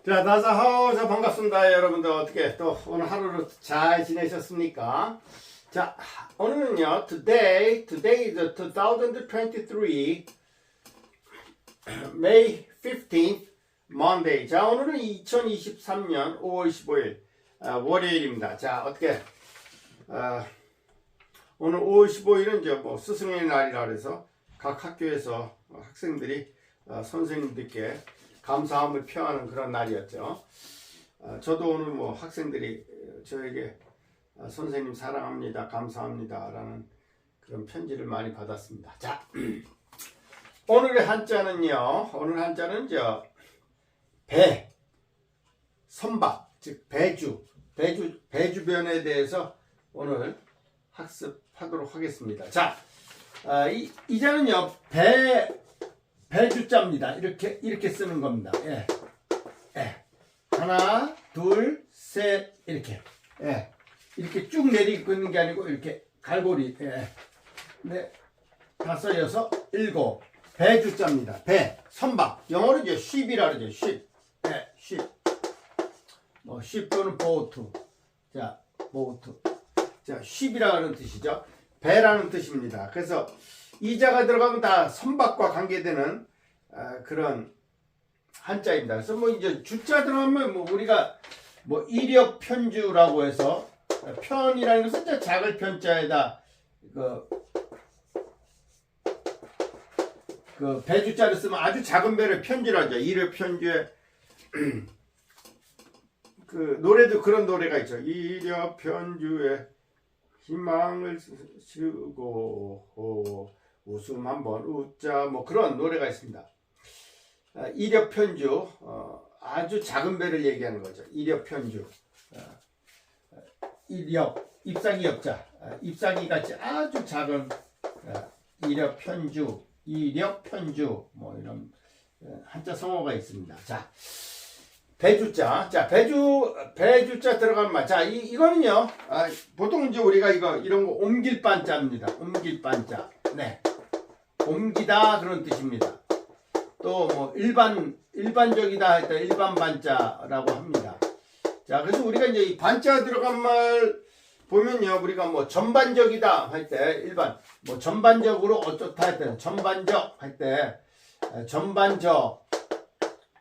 자, 다사하오, 자, 반갑습니다. 여러분들 어떻게 또 오늘 하루를 잘 지내셨습니까? 자, 오늘은요, today is 2023, May 15th, Monday. 자, 오늘은 2023년 5월 15일, 월요일입니다. 자, 어떻게, 오늘 5월 15일은 이제 뭐 스승의 날이라 그래서 각 학교에서 학생들이 선생님들께 감사함을 표하는 그런 날이었죠. 저도 오늘 뭐 학생들이 저에게 선생님 사랑합니다, 감사합니다 라는 그런 편지를 많이 받았습니다. 자, 오늘의 한자는요, 오늘 한자는 배, 선박, 즉 배주변에 대해서 오늘 학습하도록 하겠습니다. 자, 이 자는요, 배주자입니다. 이렇게 쓰는 겁니다. 예. 하나, 둘, 셋, 이렇게. 예. 이렇게 쭉 내리고 있는 게 아니고, 이렇게 갈고리. 예. 네. 다섯, 여섯, 일곱. 배주자입니다. 배. 선박. 영어로 이제 ship이라 그러죠. ship. 예, ship. 뭐, ship 또는 boat. 자, boat. 자, ship이라는 뜻이죠. 배라는 뜻입니다. 그래서, 이자가 들어가면 다 선박과 관계되는 그런 한자입니다. 그래서 뭐 이제 주자 들어가면 뭐 우리가 뭐 이력편주라고 해서 편이라는 것은 이제 작을 편자에다 그 배주자를 쓰면 아주 작은 배를 편주라죠. 이력편주에 그 노래도 그런 노래가 있죠. 이력편주에 희망을 쓰고 웃음 한번 웃자 뭐 그런 노래가 있습니다. 이력편주 아주 작은 배를 얘기하는 거죠. 이력편주 이력 잎사귀 엽자 잎사귀 같이 아주 작은 이력편주 뭐 이런 한자 성어가 있습니다. 자, 배주자. 자, 배주자 들어가는 말. 자, 이거는요, 보통 이제 우리가 이런 거 옮길 반자입니다. 옮길 반자. 네. 옮기다 그런 뜻입니다. 또 뭐 일반적이다 할 때 일반 반자라고 합니다. 자, 그래서 우리가 이제 이 반자 들어간 말 보면요, 우리가 뭐 전반적이다 할 때 일반, 뭐 전반적으로 어쩌다 할 때는 전반적 할 때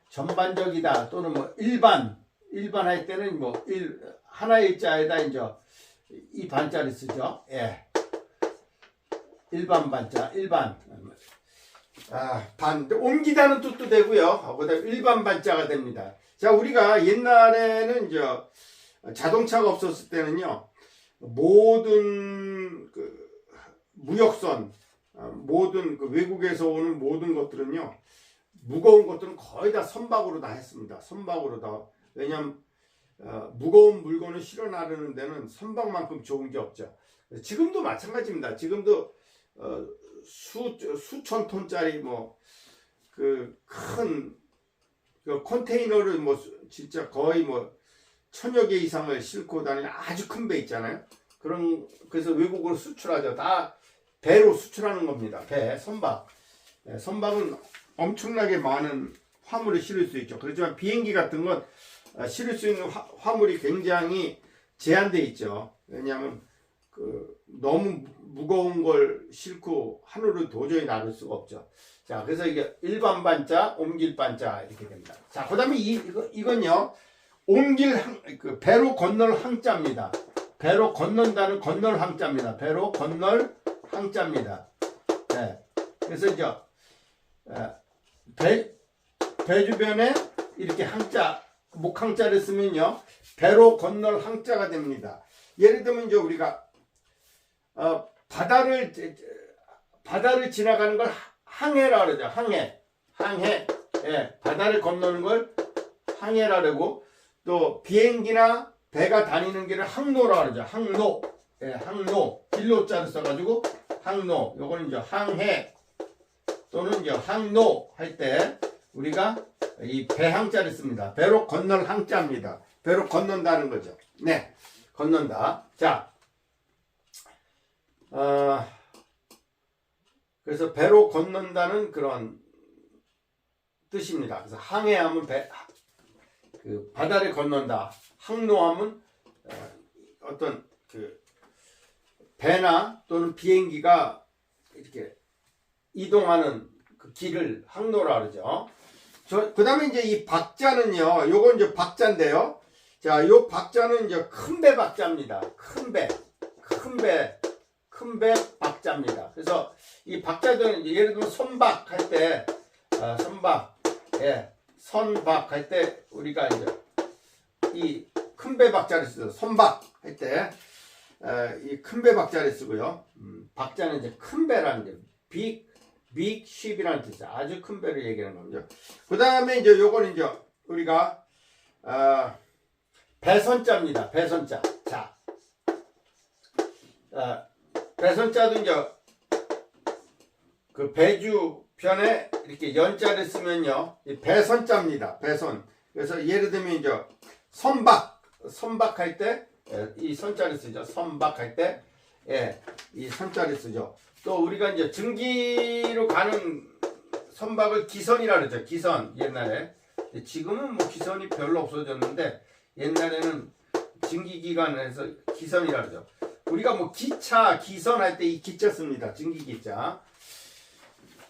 전반적이다 또는 뭐 일반 할 때는 뭐 하나의 일자에다 이제 이 반자를 쓰죠. 예. 일반 반자, 옮기다는 뜻도 되고요. 그다음 일반 반자가 됩니다. 자, 우리가 옛날에는 이제 자동차가 없었을 때는요, 모든 그 무역선, 모든 그 외국에서 오는 모든 것들은요, 무거운 것들은 거의 다 선박으로 다 했습니다. 선박으로 다. 왜냐하면 무거운 물건을 실어 나르는 데는 선박만큼 좋은 게 없죠. 지금도 마찬가지입니다. 지금도 수천 톤짜리 뭐 그 큰 그 컨테이너를 뭐 진짜 거의 뭐 1000여 개 이상을 싣고 다니는 아주 큰 배 있잖아요. 그래서 외국으로 수출하죠. 다 배로 수출하는 겁니다. 배, 선박. 선박은 엄청나게 많은 화물을 실을 수 있죠. 그렇지만 비행기 같은 건 실을 수 있는 화물이 굉장히 제한되어 있죠. 왜냐하면 너무 무거운 걸 싣고 하늘을 도저히 나를 수가 없죠. 자, 그래서 이게 일반 반자, 옮길 반자 이렇게 됩니다. 자, 그다음에 이건요, 배로 건널 항자입니다. 배로 건넌다는 건널 항자입니다. 배로 건널 항자입니다. 네. 그래서 이제 배 주변에 이렇게 항자, 목항자를 쓰면요, 배로 건널 항자가 됩니다. 예를 들면 이제 우리가 바다를 지나가는 걸 항해라 그러죠. 항해. 예, 바다를 건너는 걸 항해라 그러고, 또 비행기나 배가 다니는 길을 항로라 그러죠. 항로. 예, 항로. 길로자를 써가지고 항로. 요거는 이제 항해 또는 이제 항로 할 때 우리가 이 배항자를 씁니다. 배로 건널 항자입니다. 배로 건넌다는 거죠. 네, 건넌다. 자, 그래서 배로 건넌다는 그런 뜻입니다. 그래서 항해하면 그 바다를 건넌다. 항로하면 어떤 그 배나 또는 비행기가 이렇게 이동하는 그 길을 항로라 그러죠. 그 다음에 이제 이 박자는요, 요건 이제 박자인데요. 자, 요 박자는 이제 큰 배 박자입니다. 큰 배 박자입니다. 그래서 이 박자들은 예를 들면 선박 할 때, 선박 할 때 우리가 이제 이 큰 배 박자를 쓰죠. 선박 할 때, 이 큰 배 박자를 쓰고요. 박자는 이제 큰 배라는 게 빅 쉽이라는 뜻이죠. 아주 큰 배를 얘기하는 겁니다. 그 다음에 이제 요거는 이제 우리가 배선자입니다. 배선자. 자, 배선자도 이제 그 배주 편에 이렇게 연자를 쓰면요, 이 배선자입니다. 배선. 그래서 예를 들면 이제 선박할 때 이 선자를 쓰죠. 선박할 때 이 선자를 쓰죠. 또 우리가 이제 증기로 가는 선박을 기선이라 그러죠. 기선 옛날에. 지금은 뭐 기선이 별로 없어졌는데 옛날에는 증기기관에서 기선이라 그러죠. 우리가 뭐 기차, 기선 할 때 이 기차 씁니다. 증기기차.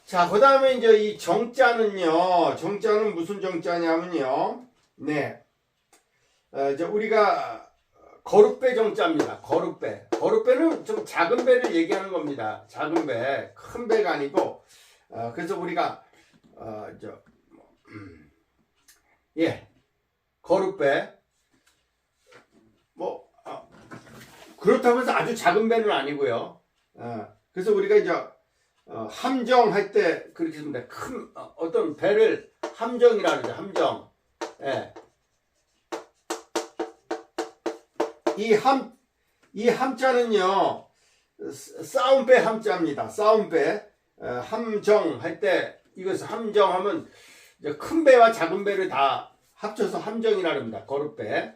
자, 그 다음에 이제 이 정자는요. 정자는 무슨 정자냐면요. 네. 이제 우리가 거룩배 정자입니다. 거룩배. 거룩배는 좀 작은 배를 얘기하는 겁니다. 작은 배. 큰 배가 아니고, 그래서 우리가, 거룩배. 그렇다고 해서 아주 작은 배는 아니고요. 그래서 우리가 이제, 함정할 때 그렇게 씁니다. 큰, 어떤 배를 함정이라 그러죠. 함정. 예. 이 함자는요, 싸움배 함자입니다. 싸움배. 함정할 때, 이것을 함정하면, 큰 배와 작은 배를 다 합쳐서 함정이라 합니다. 거룩배.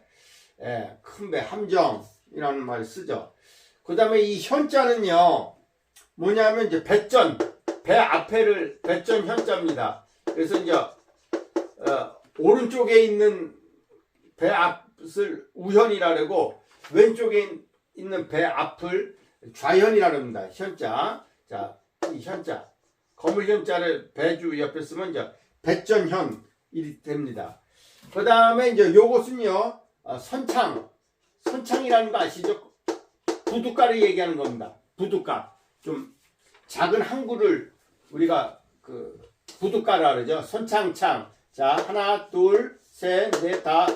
큰 배, 함정이라는 말을 쓰죠. 그 다음에 이 현자는요, 뭐냐면 이제 배전, 배 앞에를 배전 현자입니다. 그래서 이제, 오른쪽에 있는 배 앞을 우현이라 그러고, 왼쪽에 있는 배 앞을 좌현이라 합니다. 현자. 자, 이 현자. 거물 현자를 배주 옆에 쓰면 이제 배전현이 됩니다. 그 다음에 이제 요것은요, 선창. 선창이라는 거 아시죠? 부둣가를 얘기하는 겁니다. 부둣가. 좀 작은 항구를 우리가 부둣가라 그러죠. 선창창. 자, 하나, 둘, 셋, 넷, 다,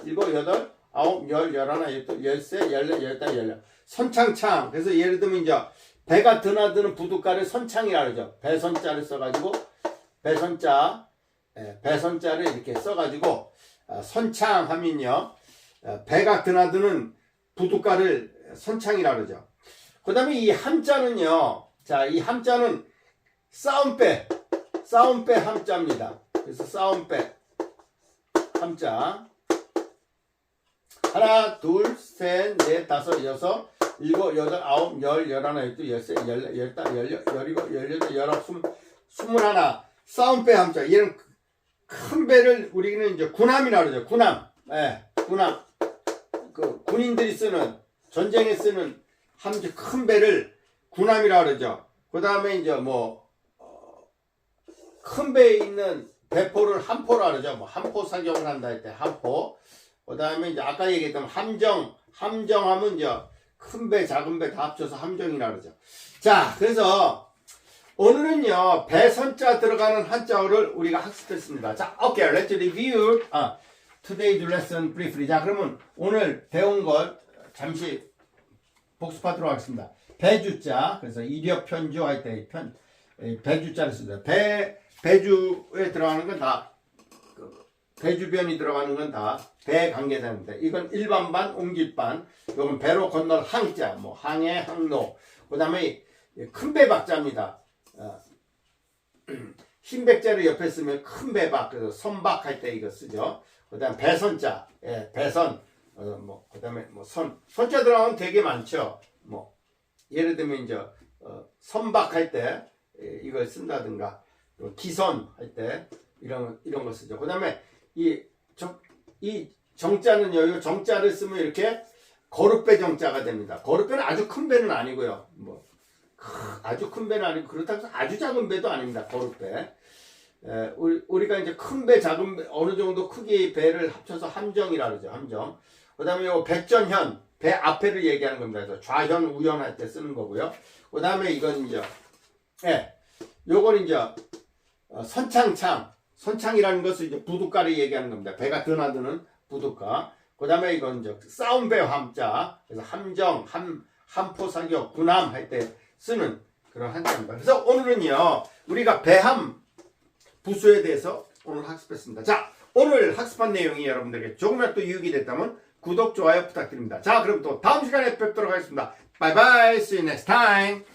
일곱, 여덟, 아홉, 열, 열하나, 열둘, 열세, 열네, 열다, 열여. 선창창. 그래서 예를 들면 이제 배가 드나드는 부둣가를 선창이라 그러죠. 배선자를 써가지고 배선자를 이렇게 써가지고 선창하면요, 배가 드나드는 부둣가를 선창이라 그러죠. 그 다음에 이 함자는요, 자, 이 함자는 싸움배 함자입니다. 그래서 싸움배 함자. 하나, 둘, 셋, 넷, 다섯, 여섯, 일곱, 여덟, 아홉, 열, 열하나, 열둘, 열세, 열네, 열다, 열일곱, 열여덟, 열아홉, 스물하나. 싸움배 함자. 얘는 큰 배를 우리는 이제 군함이라 그러죠. 군함. 군함. 그 군인들이 쓰는, 전쟁에 쓰는 함자, 큰 배를 군함이라 그러죠. 그 다음에 이제 큰 배에 있는 배포를 함포라 그러죠. 함포 사격을 한다 할 때 함포. 그 다음에 이제 아까 얘기했던 함정하면 이제 큰 배, 작은 배 다 합쳐서 함정이라 그러죠. 자, 그래서 오늘은요, 배선자 들어가는 한자어를 우리가 학습했습니다. 자, 오케이, let's review today's lesson briefly. 자, 그러면 오늘 배운 걸 잠시 복습하도록 하겠습니다. 배주자, 그래서 이력 편주 할 때 배주자를 씁니다. 배주에 들어가는 건 다, 배주변이 들어가는 건 다 배 관계사입니다. 이건 일반반, 옮길반. 이건 배로 건널 항자, 항해, 항로. 그 다음에 큰 배 박자입니다. 흰 백자를 옆에 쓰면 큰 배박, 그래서 선박 할 때 이거 쓰죠. 그 다음 배선자, 배선, 그 다음에 선자 들어가면 되게 많죠. 예를 들면 이제, 선박 할 때 이걸 쓴다든가, 기선 할 때 이런 거 쓰죠. 그 다음에 이 이 정자는요, 이 정자를 쓰면 이렇게 거룻배 정자가 됩니다. 거룻배는 아주 큰 배는 아니고요. 뭐 아주 큰 배는 아니고 그렇다고 해서 아주 작은 배도 아닙니다. 거룻배. 우리가 이제 큰 배, 작은 배, 어느 정도 크기의 배를 합쳐서 함정이라 그러죠. 함정. 그 다음에 요 백전현, 배 앞에를 얘기하는 겁니다. 그래서 좌현, 우현 할 때 쓰는 거고요. 그 다음에 이건 이제, 요건 이제, 선창창. 선창이라는 것은 이제 부둣가를 얘기하는 겁니다. 배가 드나드는 부둣가. 그 다음에 이건 이제 싸움배 함자. 그래서 함정, 함포사격, 군함 할 때 쓰는 그런 한자입니다. 그래서 오늘은요, 우리가 배함 부수에 대해서 오늘 학습했습니다. 자, 오늘 학습한 내용이 여러분들에게 조금이라도 유익이 됐다면 구독, 좋아요 부탁드립니다. 자, 그럼 또 다음 시간에 뵙도록 하겠습니다. Bye bye. See you next time.